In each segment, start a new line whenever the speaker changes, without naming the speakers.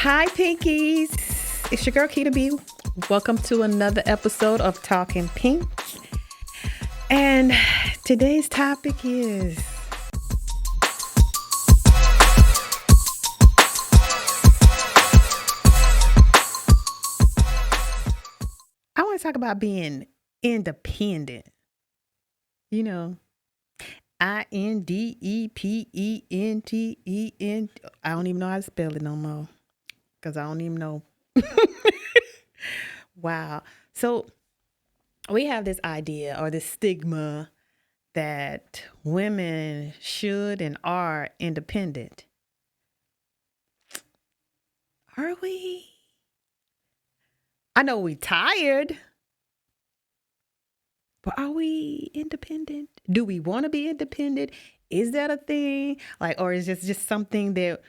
Hi, Pinkies. It's your girl, Keita B. Welcome to another episode of Talking Pink. And today's topic is I want to talk about being independent. You know, INDEPENTEN. I don't even know how to spell it no more because I don't even know. Wow. So we have this idea or this stigma that women should and are independent. Are we? I know we tired, but are we independent? Do we want to be independent? Is that a thing? Like, or is it just something that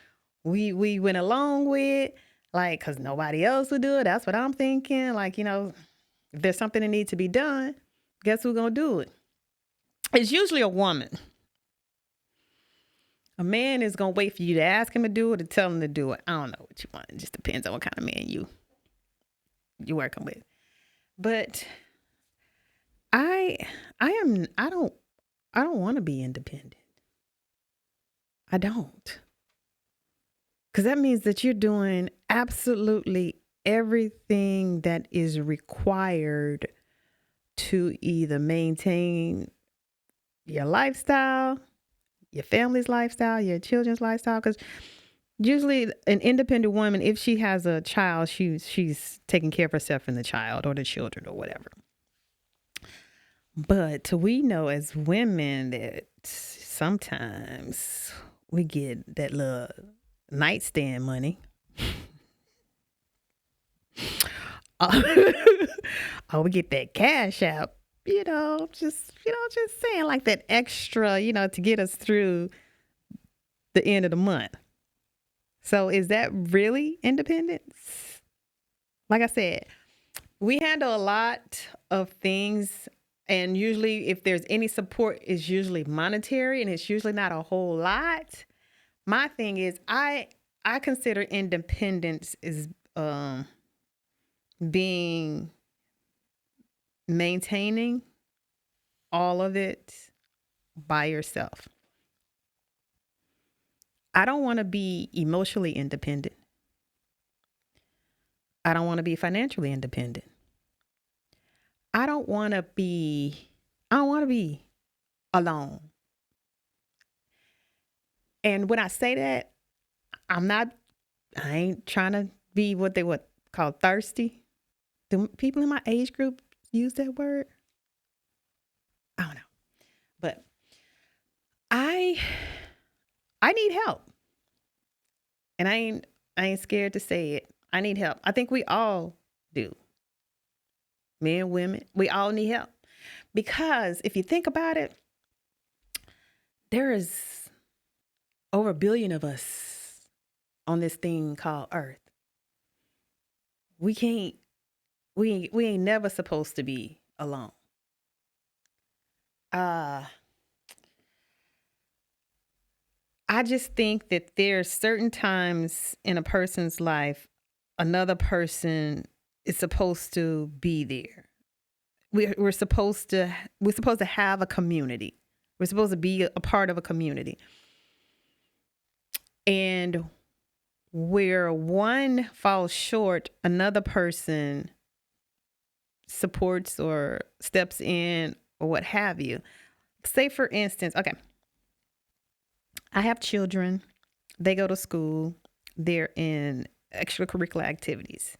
we went along with? Like, because nobody else would do it. That's what I'm thinking. Like, if there's something that needs to be done, guess who's going to do it? It's usually a woman. A man is going to wait for you to ask him to do it or tell him to do it. I don't know what you want. It just depends on what kind of man you're working with. But I don't want to be independent. I don't. Because that means that you're doing absolutely everything that is required to either maintain your lifestyle, your family's lifestyle, your children's lifestyle. Because usually an independent woman, if she has a child, she's taking care of herself and the child or the children or whatever. But we know as women that sometimes we get that little nightstand money. Oh, we get that cash out, just saying, like that extra, to get us through the end of the month. So is that really independence? Like I said, we handle a lot of things, and usually if there's any support, it's usually monetary, and it's usually not a whole lot. My thing is I consider independence is maintaining all of it by yourself. I don't want to be emotionally independent. I don't want to be financially independent. I don't want to be alone. And when I say that, I ain't trying to be what they would call thirsty. Do people in my age group use that word? I don't know. But I need help. And I ain't scared to say it. I need help. I think we all do. Men, women, we all need help. Because if you think about it, there is over 1 billion of us on this thing called Earth. We ain't never supposed to be alone. I just think that there's certain times in a person's life, another person is supposed to be there. We're supposed to have a community. We're supposed to be a part of a community. And where one falls short, another person supports or steps in or what have you. Say, for instance, okay, I have children. They go to school. They're in extracurricular activities.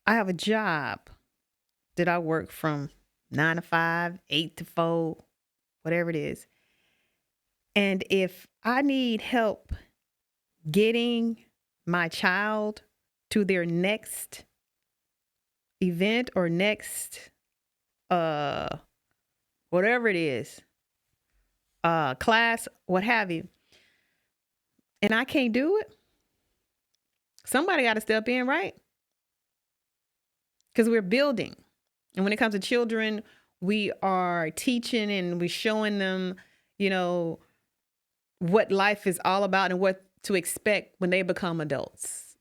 I have a job that I work from 9 to 5, 8 to 4, whatever it is. And if I need help getting my child to their next event or next, whatever it is, class, what have you, and I can't do it, somebody got to step in, right? Because we're building. And when it comes to children, we are teaching and we're showing them, what life is all about and what to expect when they become adults.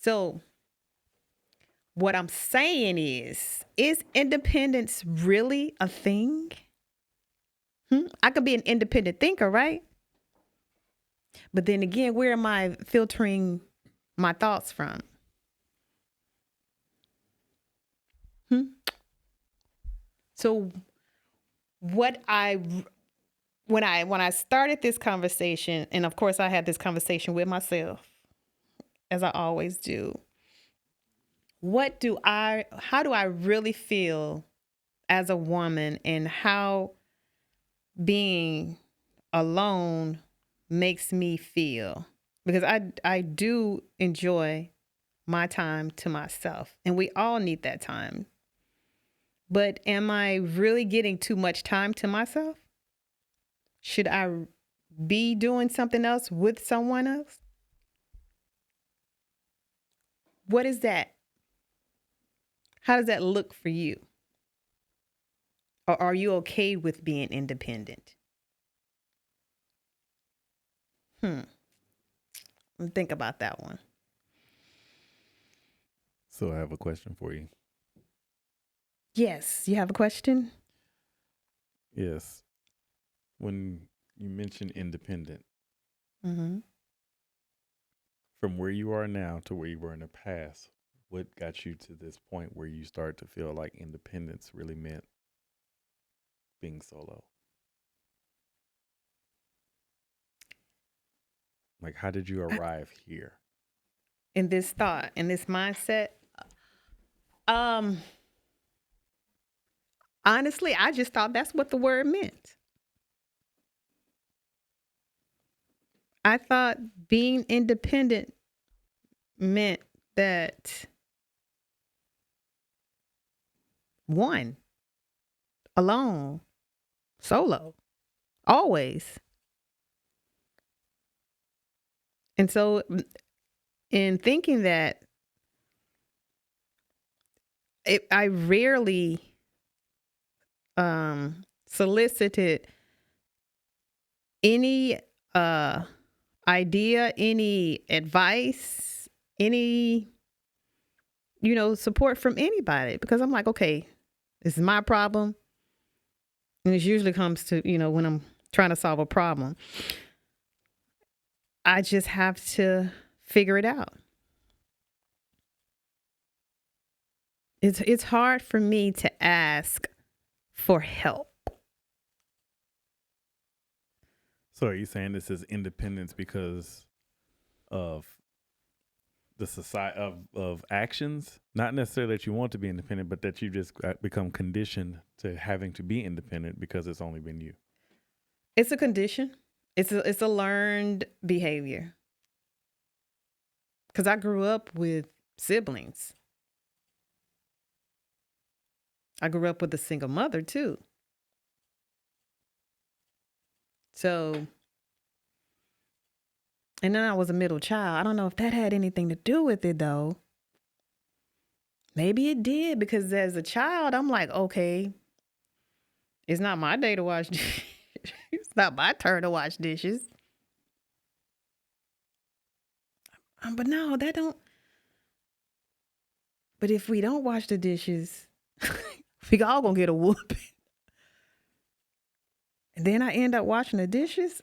So what I'm saying is independence really a thing? I could be an independent thinker, right? But then again, where am I filtering my thoughts from? So when I started this conversation, and of course I had this conversation with myself, as I always do. How do I really feel as a woman, and how being alone makes me feel? Because I do enjoy my time to myself, and we all need that time. But am I really getting too much time to myself? Should I be doing something else with someone else? What is that? How does that look for you? Or are you okay with being independent? Think about that one.
So I have a question for you.
Yes, you have a question?
Yes. When you mention independent,
Mm-hmm.
from where you are now to where you were in the past, what got you to this point where you start to feel like independence really meant being solo? Like, how did you arrive here?
In this thought, in this mindset, um, honestly, I just thought that's what the word meant. I thought being independent meant that one, alone, solo, always. And so, in thinking that, I rarely solicited any idea, any advice, any support from anybody, because I'm like, okay, this is my problem, and it usually comes to when I'm trying to solve a problem, I just have to figure it out. It's hard for me to ask for help.
So are you saying this is independence because of the society of actions? Not necessarily that you want to be independent, but that you just become conditioned to having to be independent because it's only been you.
It's a condition. It's a learned behavior. Because I grew up with siblings. I grew up with a single mother too. So, and then I was a middle child. I don't know if that had anything to do with it though. Maybe it did, because as a child, I'm like, okay, it's not my day to wash dishes. It's not my turn to wash dishes. But no, that don't. But if we don't wash the dishes, we all gonna get a whooping. And then I end up washing the dishes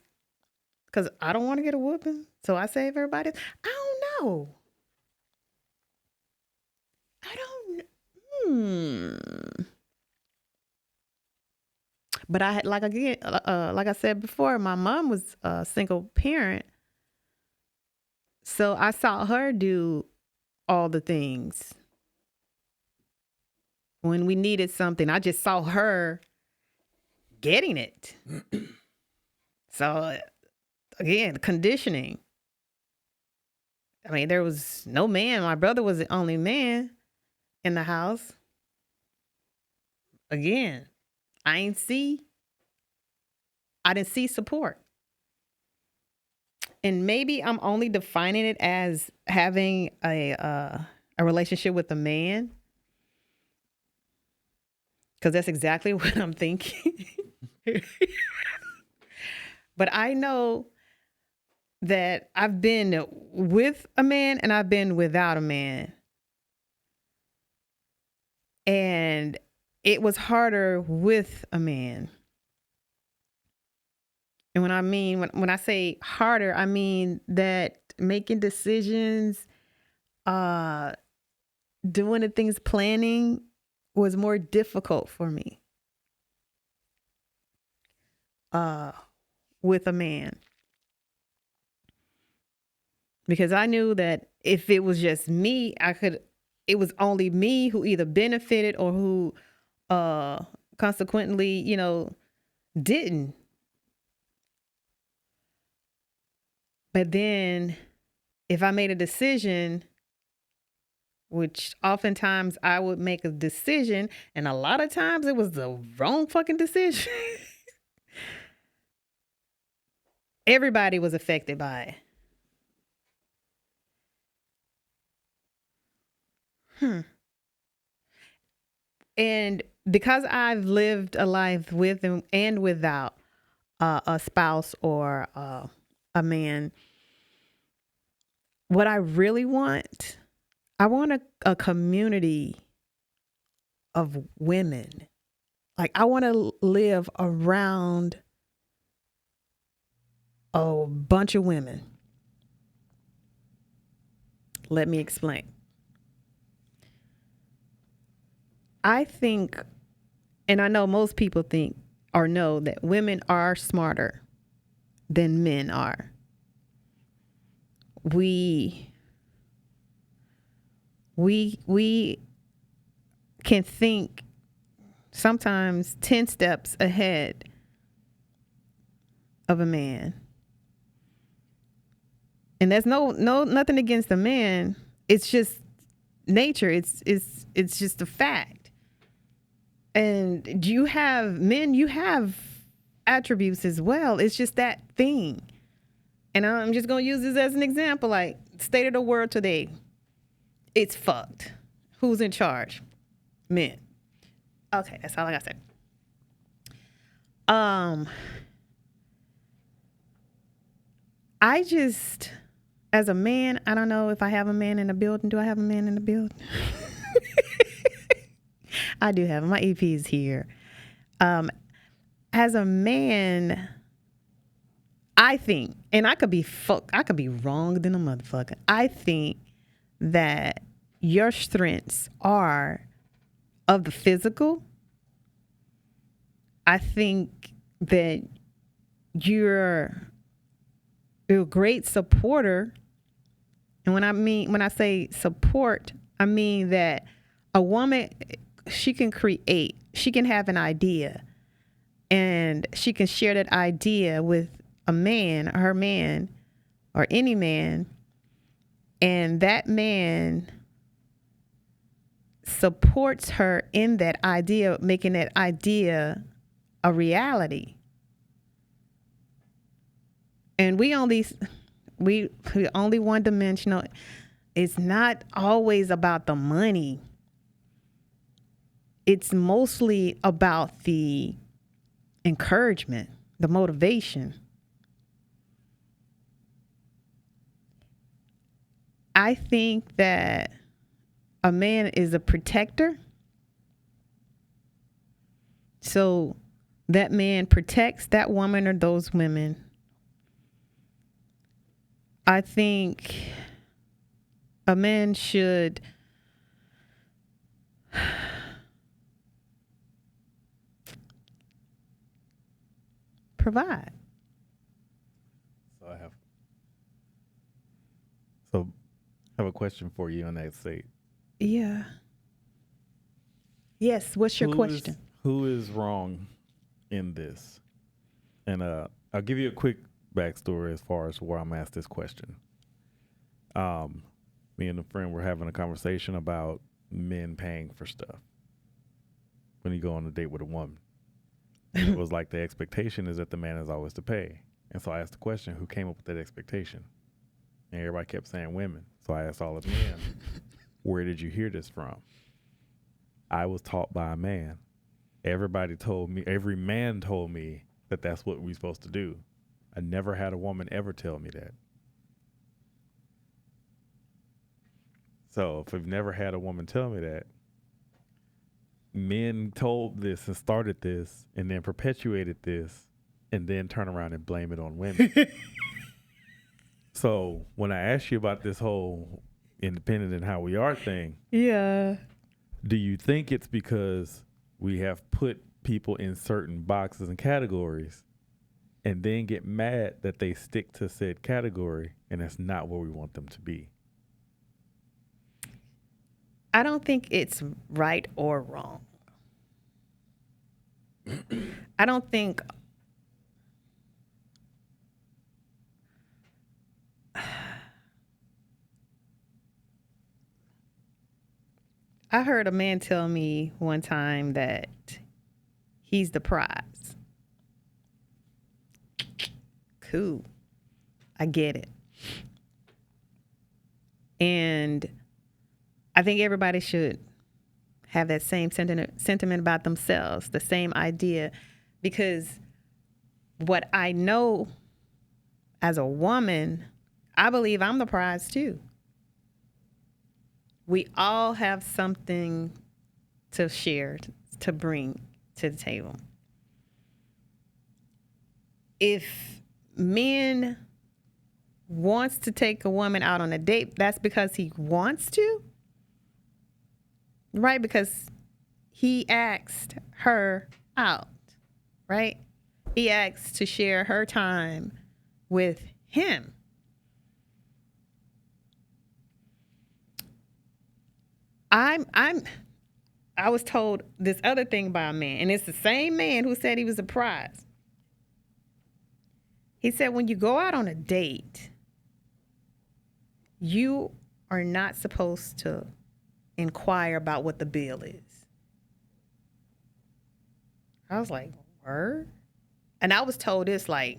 because I don't want to get a whooping. So I save everybody. I don't know. I don't. But I had, like again, like I said before, my mom was a single parent, so I saw her do all the things. When we needed something, I just saw her getting it. So again, conditioning. I mean, there was no man. My brother was the only man in the house. Again, I didn't see support. And maybe I'm only defining it as having a relationship with a man, because that's exactly what I'm thinking. But I know that I've been with a man and I've been without a man. And it was harder with a man. And when I say harder, I mean that making decisions, doing the things, planning was more difficult for me with a man. Because I knew that if it was just me, it was only me who either benefited or who consequently, didn't. But then if I made a decision, which oftentimes I would make a decision, and a lot of times it was the wrong fucking decision. Everybody was affected by it. And because I've lived a life with and without a spouse or a man, what I really want, I want a community of women. Like, I want to live around a bunch of women. Let me explain. I think, and I know most people think or know that women are smarter than men are. We can think sometimes 10 steps ahead of a man. And there's nothing against a man. It's just nature. It's just a fact. And you have attributes as well. It's just that thing. And I'm just going to use this as an example. Like, state of the world today, it's fucked. Who's in charge? Men. Okay, that's all I got to say. I just, as a man, I don't know if I have a man in the building. Do I have a man in the building? I do have him. My EP is here. As a man, I think, and I could be wrong than a motherfucker. I think that your strengths are of the physical. I think that you're a great supporter. And when I say support, I mean that a woman, she can create, she can have an idea, and she can share that idea with a man, her man, or any man, and that man supports her in that idea, making that idea a reality. And we only one dimensional. It's not always about the money. It's mostly about the encouragement, the motivation. I think that a man is a protector. So that man protects that woman or those women. I think a man should provide.
So I have a question for you on that state.
Yeah. Yes. What's your question?
Who is wrong in this? And I'll give you a quick backstory as far as where I'm asked this question. Me and a friend were having a conversation about men paying for stuff when you go on a date with a woman. And it was like the expectation is that the man is always to pay. And so I asked the question, who came up with that expectation? And everybody kept saying women. So I asked all of the men, where did you hear this from? I was taught by a man. Every man told me that that's what we're supposed to do. I never had a woman ever tell me that. So if I've never had a woman tell me that, men told this and started this and then perpetuated this and then turn around and blame it on women. So when I asked you about this whole independent and how we are thing,
Yeah.
do you think it's because we have put people in certain boxes and categories and then get mad that they stick to said category and that's not where we want them to be?
I don't think it's right or wrong. I don't think I heard a man tell me one time that he's the prize. Cool. I get it. And I think everybody should have that same sentiment about themselves, the same idea, because what I know as a woman, I believe I'm the prize too. We all have something to share, to bring to the table. If men wants to take a woman out on a date, that's because he wants to, right? Because he asked her out, right? He asked to share her time with him. I was told this other thing by a man, and it's the same man who said he was a prize. He said, when you go out on a date, you are not supposed to inquire about what the bill is. I was like, word? And I was told this like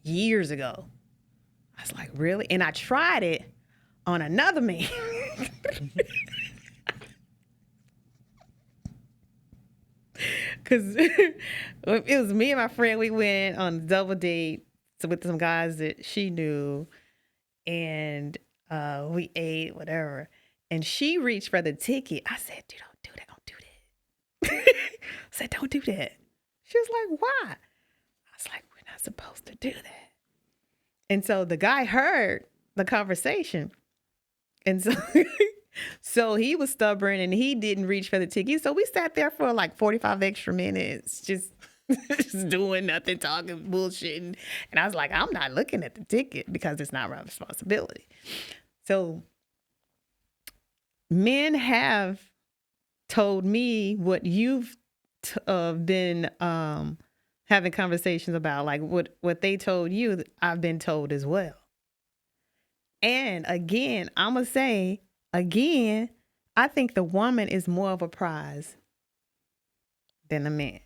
years ago. I was like, really? And I tried it on another man. Because it was me and my friend. We went on a double date with some guys that she knew. And we ate, whatever. And she reached for the ticket. I said, dude, don't do that. Don't do that. I said, don't do that. She was like, why? I was like, we're not supposed to do that. And so the guy heard the conversation. And so, so he was stubborn and he didn't reach for the ticket. So we sat there for like 45 extra minutes, just doing nothing, talking, bullshitting. And I was like, I'm not looking at the ticket because it's not my responsibility. So men have told me what you've been having conversations about, like what they told you, I've been told as well. And again, I'm going to say, again, I think the woman is more of a prize than the man.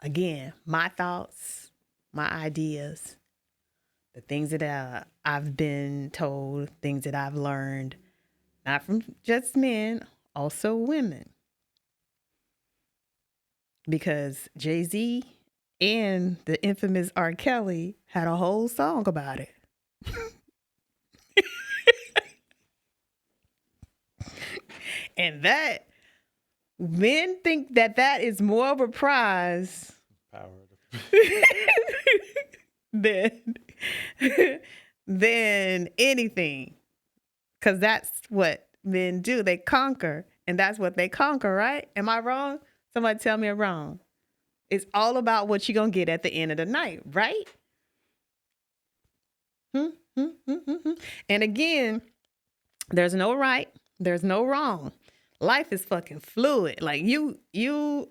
Again, my thoughts, my ideas, the things that I've been told, things that I've learned, not from just men, also women. Because Jay-Z and the infamous R. Kelly had a whole song about it. And that, men think that is more of a prize than anything. Because that's what men do. They conquer. And that's what they conquer, right? Am I wrong? Somebody tell me I'm wrong. It's all about what you're going to get at the end of the night, right? And again, there's no right. There's no wrong. Life is fucking fluid. Like you're going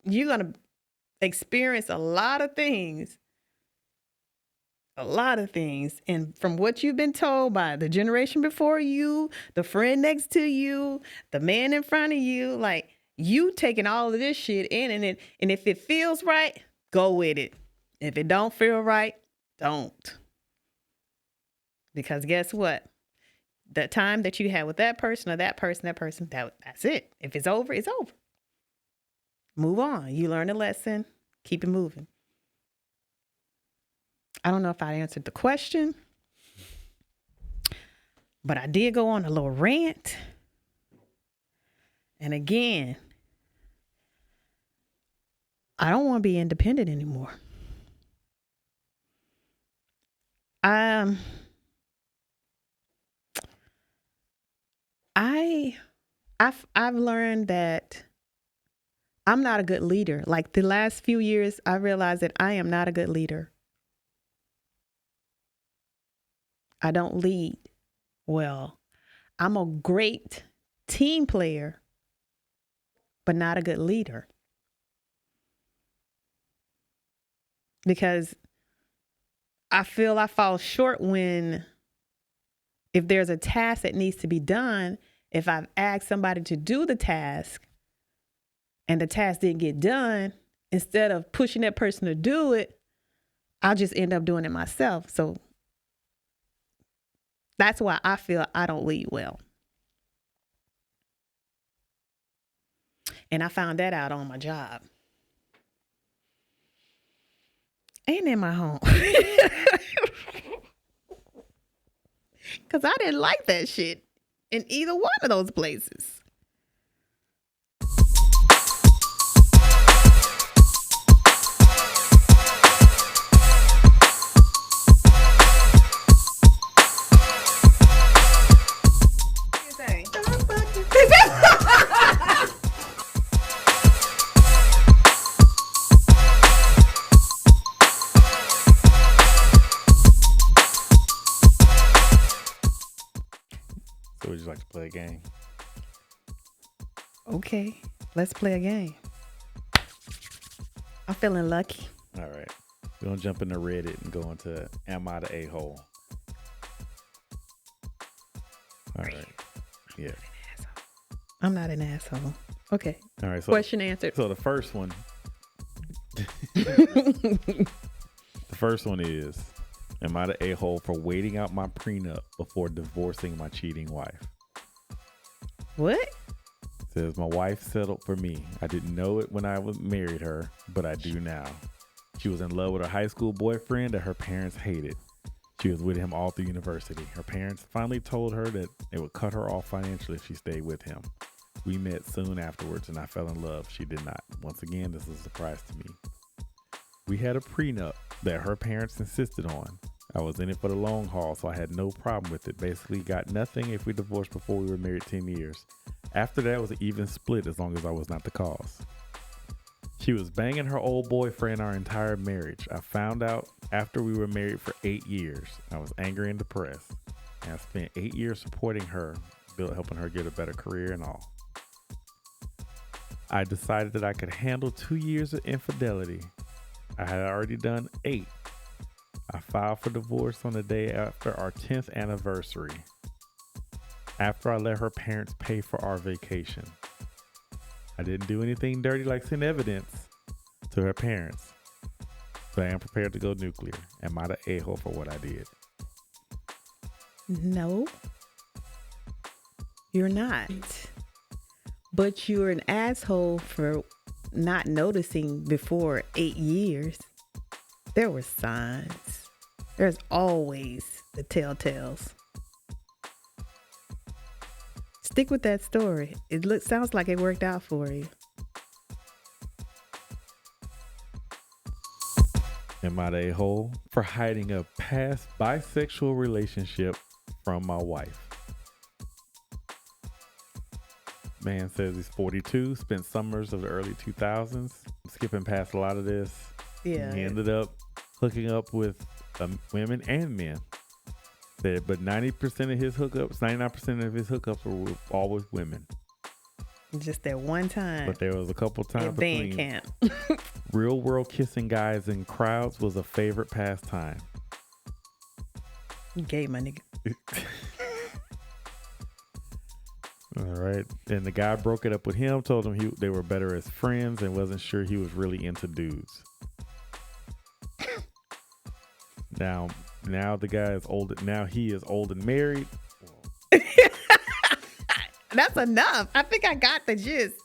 to experience a lot of things. And from what you've been told by the generation before you, the friend next to you, the man in front of you, like you taking all of this shit in, and if it feels right, go with it. If it don't feel right, don't. Because guess what? The time that you had with that person or that person, that's it. If it's over, it's over. Move on. You learn a lesson. Keep it moving. I don't know if I answered the question, But I did go on a little rant. And again, I don't want to be independent anymore. I've learned that I'm not a good leader. Like the last few years, I realized that I am not a good leader. I don't lead well. I'm a great team player, but not a good leader. Because I feel I fall short if there's a task that needs to be done, if I've asked somebody to do the task and the task didn't get done, instead of pushing that person to do it, I'll just end up doing it myself. So that's why I feel I don't lead well. And I found that out on my job. And in my home. Because I didn't like that shit in either one of those places.
So would you like to play a game?
Okay, let's play a game. I'm feeling lucky.
All right. We're going to jump into Reddit and go into Am I the A-hole? All right. Yeah.
I'm not an asshole. Okay.
All right. So,
question answered.
So the first one. The first one is, am I the a-hole for waiting out my prenup before divorcing my cheating wife?
What?
It says, my wife settled for me. I didn't know it when I married her, but I do now. She was in love with her high school boyfriend that her parents hated. She was with him all through university. Her parents finally told her that it would cut her off financially if she stayed with him. We met soon afterwards and I fell in love. She did not. Once again, this is a surprise to me. We had a prenup that her parents insisted on. I was in it for the long haul, so I had no problem with it. Basically got nothing if we divorced before we were married 10 years. After that, it was an even split as long as I was not the cause. She was banging her old boyfriend our entire marriage. I found out after we were married for 8 years. I was angry and depressed. And I spent 8 years supporting her, helping her get a better career and all. I decided that I could handle 2 years of infidelity. I had already done 8. I filed for divorce on the day after our 10th anniversary. After I let her parents pay for our vacation. I didn't do anything dirty like send evidence to her parents. But I am prepared to go nuclear. Am I the a-hole for what I did?
No. You're not. But you're an asshole for not noticing before 8 years. There were signs. There's always the telltales. Stick with that story. Sounds like it worked out for you.
Am I the a-hole for hiding a past bisexual relationship from my wife? Man says he's 42, spent summers of the early 2000s. I'm skipping past a lot of this.
Yeah.
He ended up hooking up with women and men. But 90% of his hookups, 99% of his hookups were all with women.
Just that one time.
But there was a couple times
at
between
band camp.
real world kissing guys in crowds was a favorite pastime.
Gay, my nigga.
All right. And the guy broke it up with him, told him they were better as friends and wasn't sure he was really into dudes. Now the guy is old. Now he is old and married.
That's enough. I think I got the gist.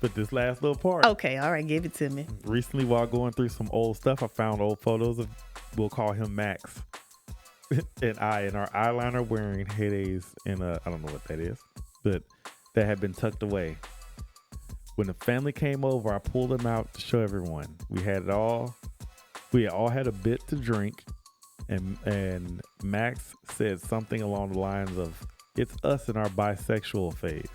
But this last little part.
Okay, all right, give it to me.
Recently, while going through some old stuff, I found old photos of, we'll call him Max. and I in our eyeliner wearing heydays in I don't know what that is, but that had been tucked away. When the family came over, I pulled them out to show everyone. We had all had a bit to drink, and Max said something along the lines of, "It's us in our bisexual phase."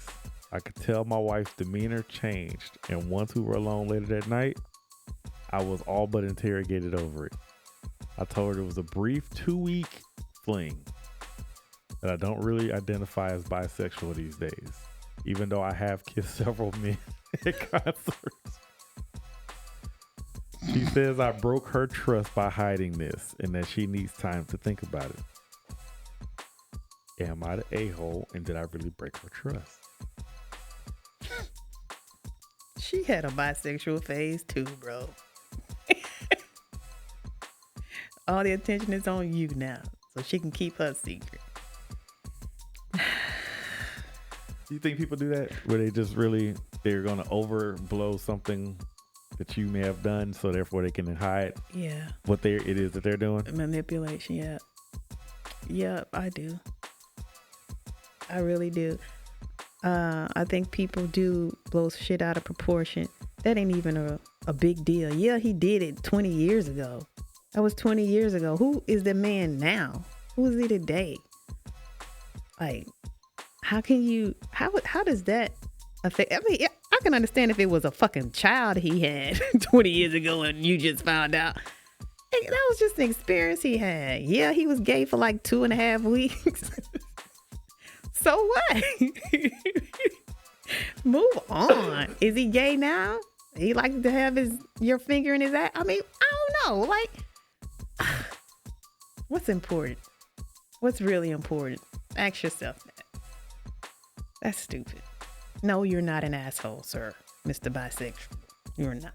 I could tell my wife's demeanor changed, and once we were alone later that night, I was all but interrogated over it. I told her it was a brief 2-week fling, that I don't really identify as bisexual these days, even though I have kissed several men at concerts. She says I broke her trust by hiding this and that she needs time to think about it. Am I the a-hole, and did I really break her trust?
She had a bisexual phase too, bro. All the attention is on you now, so she can keep her secret.
Do you think people do that? Where they're going to overblow something that you may have done, so therefore they can hide what it is that they're doing?
Manipulation, yeah. Yep, I do. I really do. I think people do blow shit out of proportion. That ain't even a big deal. Yeah, he did it 20 years ago. That was 20 years ago. Who is the man now? Who is he today? Like, how does that affect? I mean, I can understand if it was a fucking child he had 20 years ago and you just found out. Hey, that was just an experience he had. Yeah, he was gay for like 2.5 weeks. So what? Move on. Is he gay now? He likes to have your finger in his ass? I mean, I don't know. Like, what's important? What's really important? Ask yourself that. That's stupid. No, you're not an asshole, sir. Mr. Bisexual. You're not.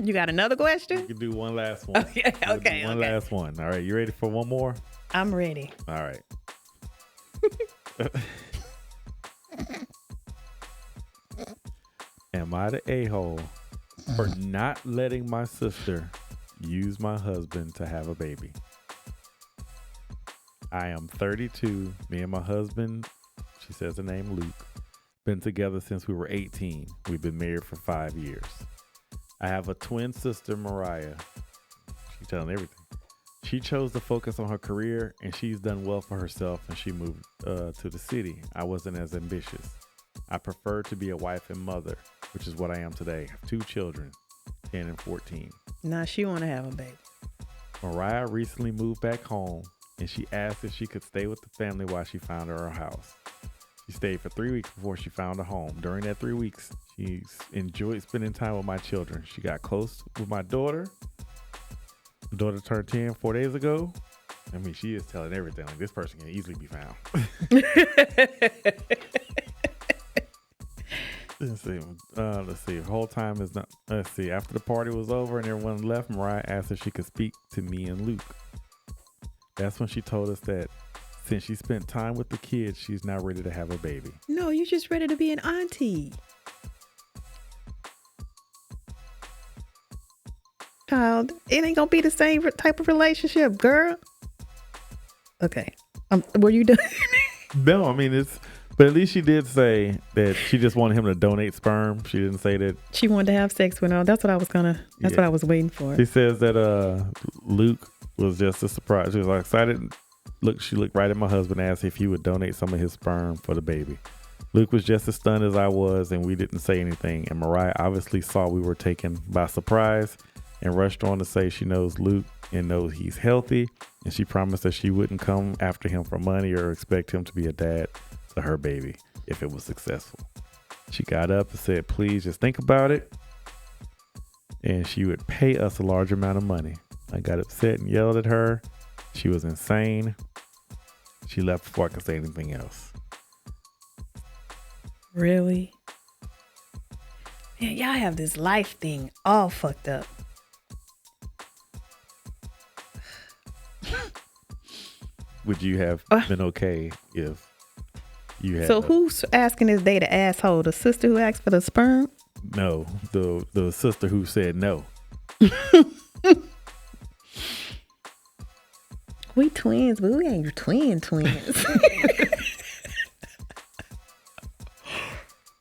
You got another question?
You can do one last one.
Okay.
One last one. All right, you ready for one more?
I'm ready.
All right. Am I the a-hole for not letting my sister use my husband to have a baby? I am 32. Me and my husband, she says the name Luke, been together since we were 18. We've been married for 5 years. I have a twin sister, Mariah. She's telling everything. She chose to focus on her career, and she's done well for herself, and she moved to the city. I wasn't as ambitious. I prefer to be a wife and mother, which is what I am today. I have 2 children, 10 and 14.
Now she want to have a baby.
Mariah recently moved back home, and she asked if she could stay with the family while she found her a house. She stayed for 3 weeks before she found a home. During that 3 weeks, she's enjoyed spending time with my children. She got close with my daughter. My daughter turned 10 4 days ago. I mean, she is telling everything. Like, this person can easily be found. Let's see. The whole time is not. Let's see. After the party was over and everyone left, Mariah asked if she could speak to me and Luke. That's when she told us that since she spent time with the kids, she's now ready to have a baby.
No, you're just ready to be an auntie. Child, it ain't gonna be the same type of relationship, girl. Okay. Were you done?
No, I mean, but at least she did say that she just wanted him to donate sperm. She didn't say that
she wanted to have sex with him. That's what I was what I was waiting for.
She says that Luke was just a surprise. She was like excited. She looked right at my husband and asked if he would donate some of his sperm for the baby. Luke was just as stunned as I was, and we didn't say anything. And Mariah obviously saw we were taken by surprise and rushed on to say she knows Luke and knows he's healthy, and she promised that she wouldn't come after him for money or expect him to be a dad to her baby if it was successful. She got up and said, please just think about it, and she would pay us a large amount of money. I got upset and yelled at her. She was insane. She left before I could say anything else.
Really? Man, y'all have this life thing all fucked up.
Would you have been okay if you had...
So who's asking is they the asshole? The sister who asked for the sperm?
No, the sister who said no.
We twins, but we ain't twins.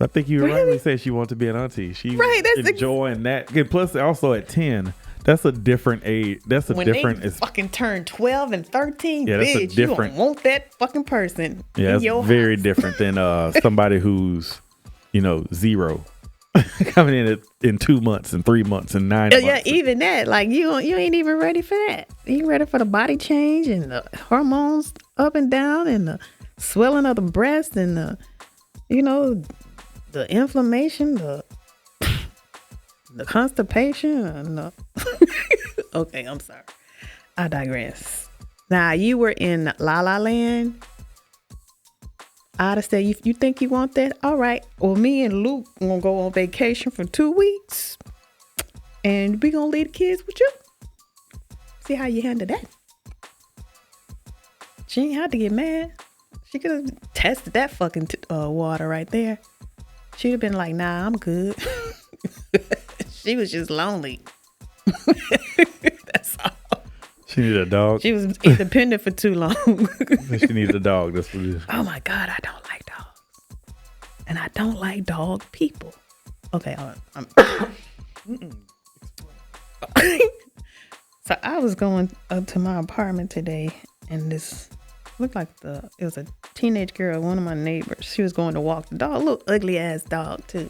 I think you
Really?
rightly said she wanted to be an auntie. She
Right, that's
enjoying that. And plus, also at 10, that's a different age. That's a
when
different.
they fucking turn 12 and 13,
Yeah, that's a
bitch,
different-
you don't want that fucking person
Yeah,
in
it's
your
very
house.
different than somebody who's, 0 coming in 2 months and 3 months and 9 months.
Yeah, even that, like you ain't even ready for that. You ain't ready for the body change and the hormones up and down and the swelling of the breast and the inflammation, the constipation. And okay, I'm sorry. I digress. Now, you were in La La Land. I'd have said, you think you want that? All right. Well, me and Luke gonna go on vacation for 2 weeks. And we gonna leave the kids with you. See how you handle that. She ain't had to get mad. She could have tested that fucking water right there. She'd have been like, nah, I'm good. She was just lonely. That's all.
She needed a dog.
She was independent for too long.
She needed a dog. That's what it is.
Oh my God, I don't like dogs. And I don't like dog people. Okay, so I was going up to my apartment today, and this looked like it was a teenage girl, one of my neighbors. She was going to walk the dog, little ugly ass dog too.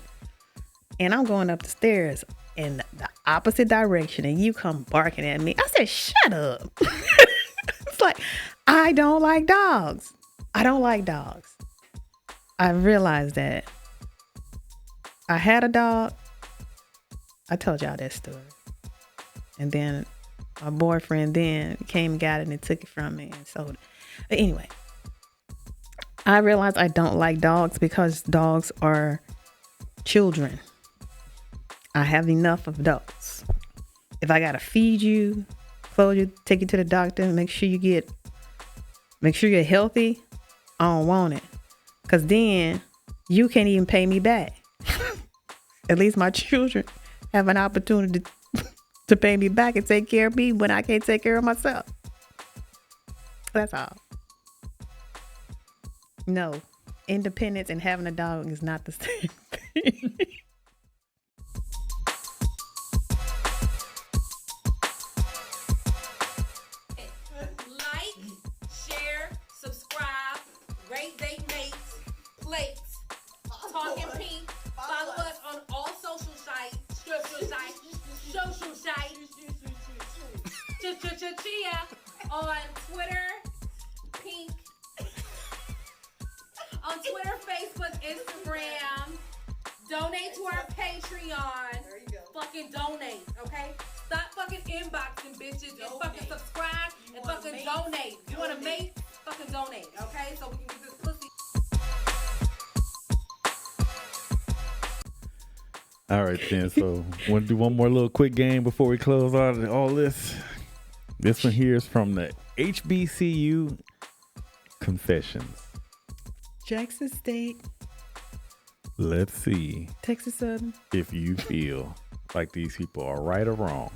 And I'm going up the stairs in the opposite direction, and you come barking at me. I said, shut up. It's like, I don't like dogs. I don't like dogs. I realized that I had a dog. I told y'all that story. And then my boyfriend then came and got it and took it from me and sold it. But anyway, I realized I don't like dogs because dogs are children. I have enough of dogs. If I gotta feed you, clothe you, take you to the doctor, make sure you're healthy, I don't want it. Cause then you can't even pay me back. At least my children have an opportunity to pay me back and take care of me when I can't take care of myself. That's all. No, independence and having a dog is not the same thing.
Like, share, subscribe, rate they mates, plates, Talking Pink. Follow us on all social sites. Chia on Twitter, Pink. On Twitter, Facebook, Instagram. Donate to our Patreon.
There you go.
Fucking donate, okay? Stop fucking inboxing bitches and fucking subscribe and fucking donate. You want to make? Fucking donate, okay? So we can get this pussy.
All right, then. So, want to do one more little quick game before we close out all this? This one here is from the HBCU Confessions.
Jackson State,
Let's see
Texas Southern.
if you feel like these people are right or wrong.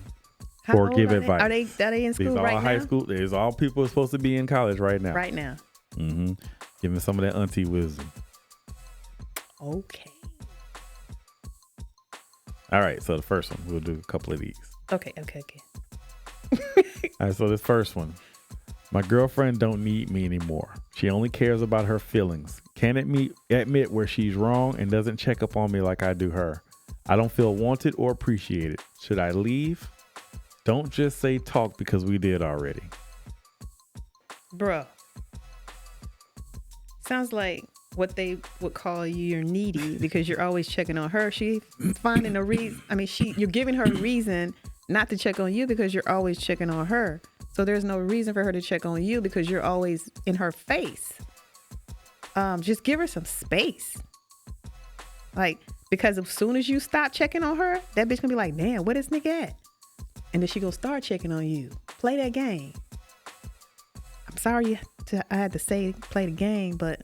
How
Or
old
give
are
advice.
Are they in
These
school
are
right
all
now?
high school. These all people who are supposed to be in college right now.
Right now.
Mm-hmm. Giving some of that auntie wisdom.
Okay.
All right, so the first one, we'll do a couple of these.
Okay.
All right, so this first one. My girlfriend don't need me anymore. She only cares about her feelings. Can't admit where she's wrong and doesn't check up on me like I do her. I don't feel wanted or appreciated. Should I leave? Don't just say talk because we did already.
Bruh. Sounds like what they would call you're needy because you're always checking on her. She's finding a reason. I mean, you're giving her a reason not to check on you because you're always checking on her. So there's no reason for her to check on you because you're always in her face. Just give her some space. Like, because as soon as you stop checking on her, that bitch gonna be like, damn, where this nigga at? And then she gonna start checking on you. Play that game. I'm sorry I had to say play the game, but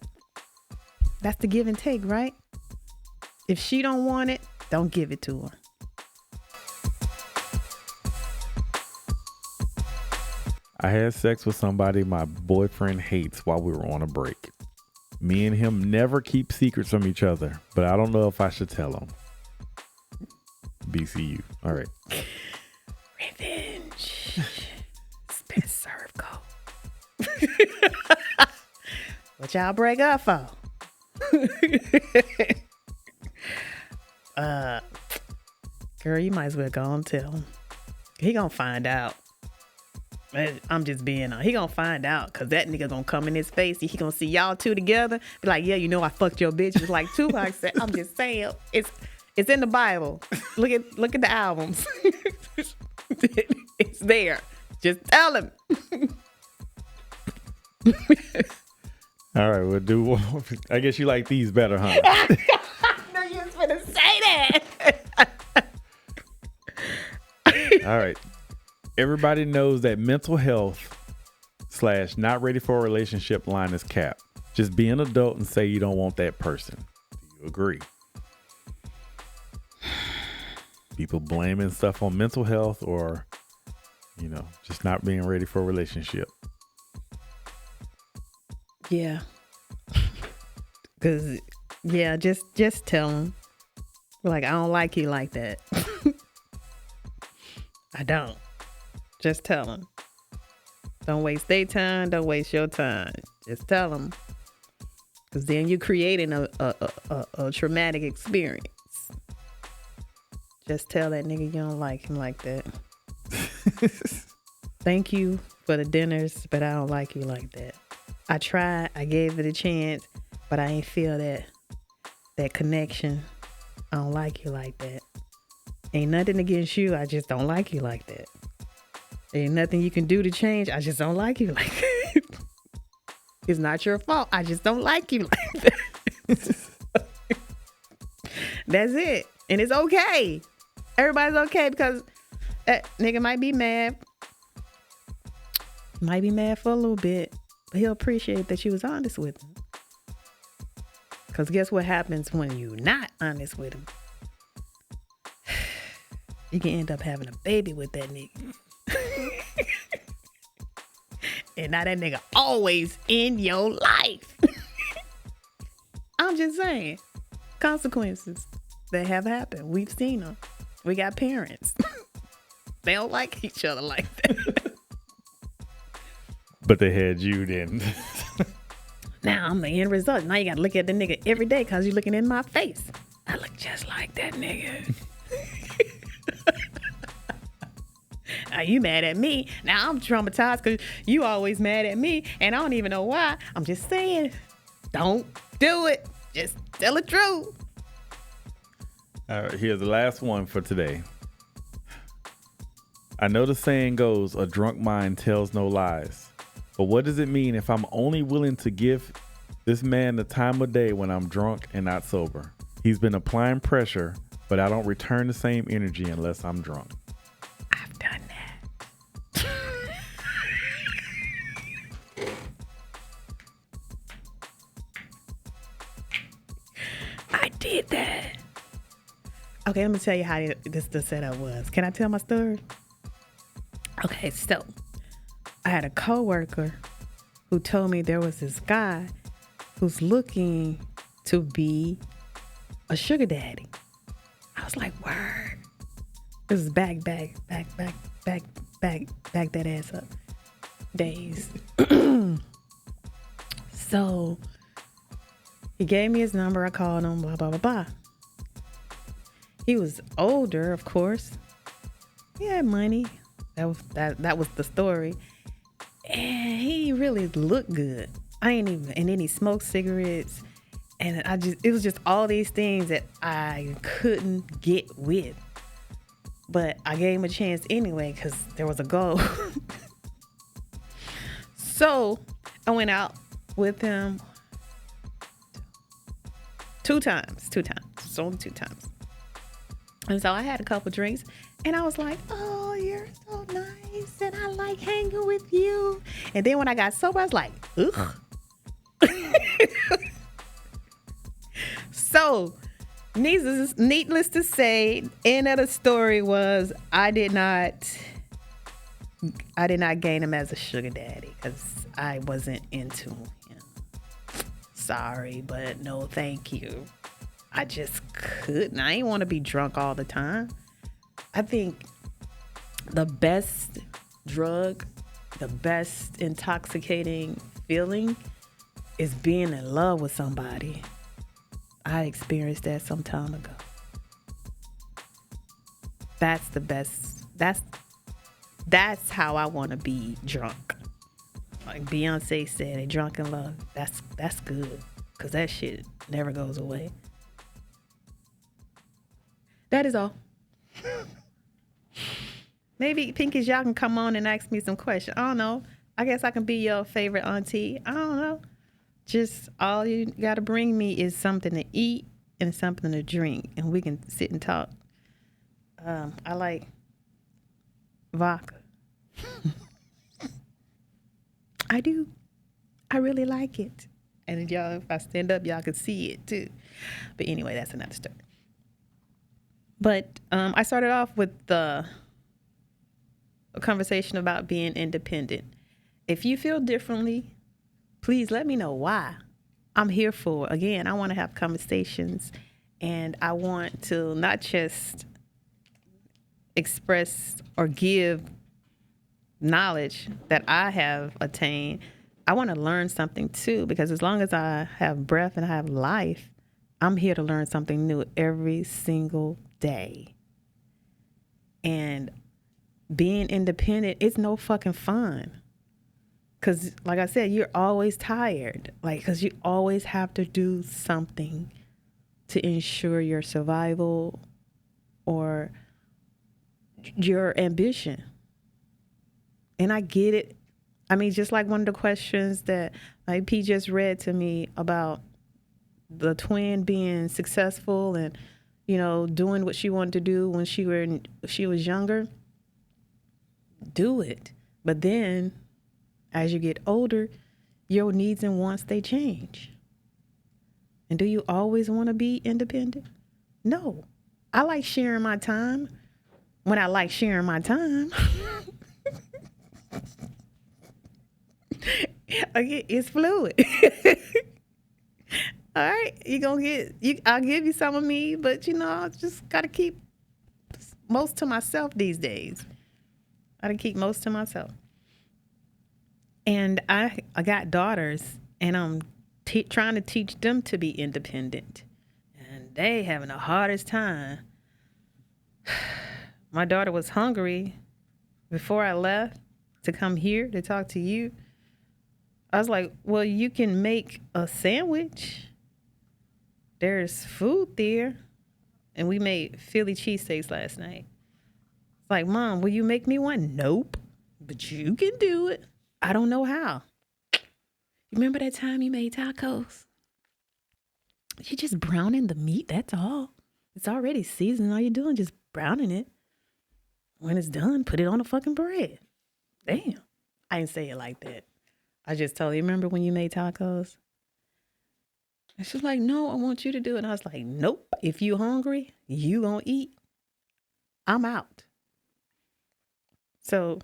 that's the give and take, right? If she don't want it, Don't give it to her.
I had sex with somebody my boyfriend hates while we were on a break. Me and him never keep secrets from each other, but I don't know if I should tell him. BCU. All right.
Revenge. Best serve go. What y'all break up for? Girl, you might as well go and tell him. He gonna find out. I'm just being he gonna find out, because that nigga gonna come in his face. He gonna see y'all two together, be like, yeah, you know I fucked your bitch. It's like Tupac said. I'm just saying, it's in the Bible. Look at the albums. It's there. Just tell him.
All right, we'll do one. I guess you like these better, huh?
I know you was gonna say that.
All right. Everybody knows that mental health / not ready for a relationship line is capped. Just be an adult and say you don't want that person. Do you agree? People blaming stuff on mental health or, just not being ready for a relationship.
Yeah. Cause just tell them. Like, I don't like you like that. I don't. Just tell them. Don't waste their time. Don't waste your time. Just tell them. Cause then you're creating a traumatic experience. Just tell that nigga you don't like him like that. Thank you for the dinners, but I don't like you like that. I tried. I gave it a chance, but I ain't feel that connection. I don't like you like that. Ain't nothing against you. I just don't like you like that. Ain't nothing you can do to change. I just don't like you like that. It's not your fault. I just don't like you like that. That's it. And it's okay. Everybody's okay, because that nigga might be mad. Might be mad for a little bit, but he'll appreciate that you was honest with him. Because guess what happens when you're not honest with him? You can end up having a baby with that nigga. And now that nigga always in your life. I'm just saying. Consequences that have happened. We've seen them. We got parents. They don't like each other like that.
But they had you then.
Now I'm the end result. Now you gotta look at the nigga every day because you're looking in my face. I look just like that nigga. Now you mad at me. Now I'm traumatized because you always mad at me and I don't even know why. I'm just saying, don't do it. Just tell the truth.
All right, here's the last one for today. I know the saying goes, a drunk mind tells no lies. But what does it mean if I'm only willing to give this man the time of day when I'm drunk and not sober? He's been applying pressure, but I don't return the same energy unless I'm drunk.
I've done that. I did that. Okay, let me tell you how the setup was. Can I tell my story? Okay, so I had a coworker who told me there was this guy who's looking to be a sugar daddy. I was like, word. This is back that ass up days. So he gave me his number. I called him, blah, blah, blah, blah. He was older, of course. He had money. That was the story. And he really looked good. And then he smoked cigarettes. And it was just all these things that I couldn't get with. But I gave him a chance anyway, because there was a goal. So I went out with him two times. It's only 2 times. And so I had a couple drinks and I was like, oh, you're so nice and I like hanging with you. And then when I got sober, I was like, ugh. So Needless to say, end of the story was I did not gain him as a sugar daddy because I wasn't into him. Sorry, but no thank you. I just couldn't. I ain't want to be drunk all the time. I think the best drug, the best intoxicating feeling is being in love with somebody. I experienced that some time ago. That's the best. That's how I want to be drunk. Like Beyonce said, a drunk in love. That's good. Cause that shit never goes away. That is all. Maybe Pinkies, y'all can come on and ask me some questions. I don't know. I guess I can be your favorite auntie. I don't know. Just all you got to bring me is something to eat and something to drink, and we can sit and talk. I like vodka. I do. I really like it. And y'all, if I stand up, y'all can see it too. But anyway, that's another story. But I started off with a conversation about being independent. If you feel differently, please let me know why. I'm here for. Again, I want to have conversations, and I want to not just express or give knowledge that I have attained. I want to learn something too, because as long as I have breath and I have life, I'm here to learn something new every single day. And being independent, it's no fucking fun. Because like I said, you're always tired. Like, because you always have to do something to ensure your survival or your ambition. And I get it. I mean, just like one of the questions that like P just read to me about the twin being successful and, you know, doing what she wanted to do when she was younger. Do it. But then as you get older, your needs and wants, they change. And do you always want to be independent? No. I like sharing my time when I like sharing my time. Again, it's fluid. All right, I'll give you some of me, but you know, I just gotta keep most to myself these days. I gotta keep most to myself. And I got daughters, and I'm trying to teach them to be independent, and they having the hardest time. My daughter was hungry before I left to come here to talk to you. I was like, well, you can make a sandwich. There's food there. And we made Philly cheesesteaks last night. It's like, Mom, will you make me one? Nope. But you can do it. I don't know how. You remember that time you made tacos? You just browning the meat, that's all. It's already seasoned. All you're doing is just browning it. When it's done, put it on the fucking bread. Damn. I didn't say it like that. I just told you, remember when you made tacos? And she's like, no, I want you to do it. And I was like, nope. If you hungry, you gonna eat. I'm out. So,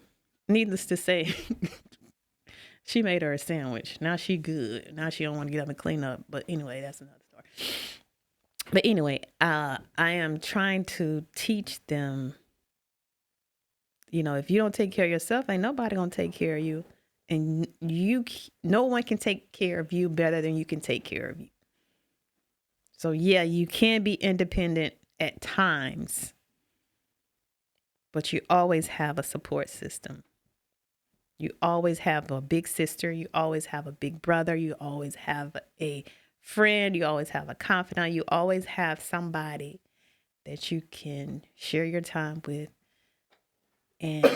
needless to say, she made her a sandwich. Now she good. Now she don't want to get up and clean up. But anyway, that's another story. But anyway, I am trying to teach them, you know, if you don't take care of yourself, ain't nobody gonna take care of you. And no one can take care of you better than you can take care of you. So yeah, you can be independent at times, but you always have a support system. You always have a big sister. You always have a big brother. You always have a friend. You always have a confidant. You always have somebody that you can share your time with, and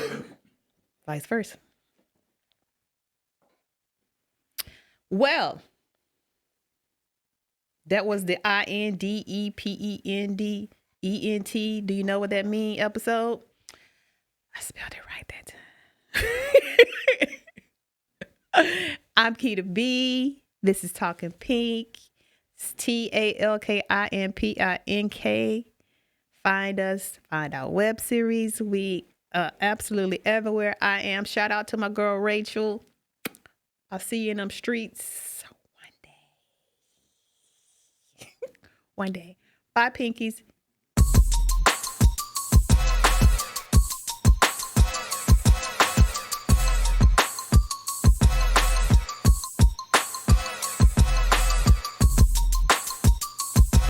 vice versa. Well, that was the INDEPENDENT. Do you know what that means episode? I spelled it right that time. I'm Keita B. This is Talking Pink. It's TALKINPINK. Find us, find our web series. We absolutely everywhere I am. Shout out to my girl Rachel. I'll see you in them streets one day. One day. Bye, Pinkies.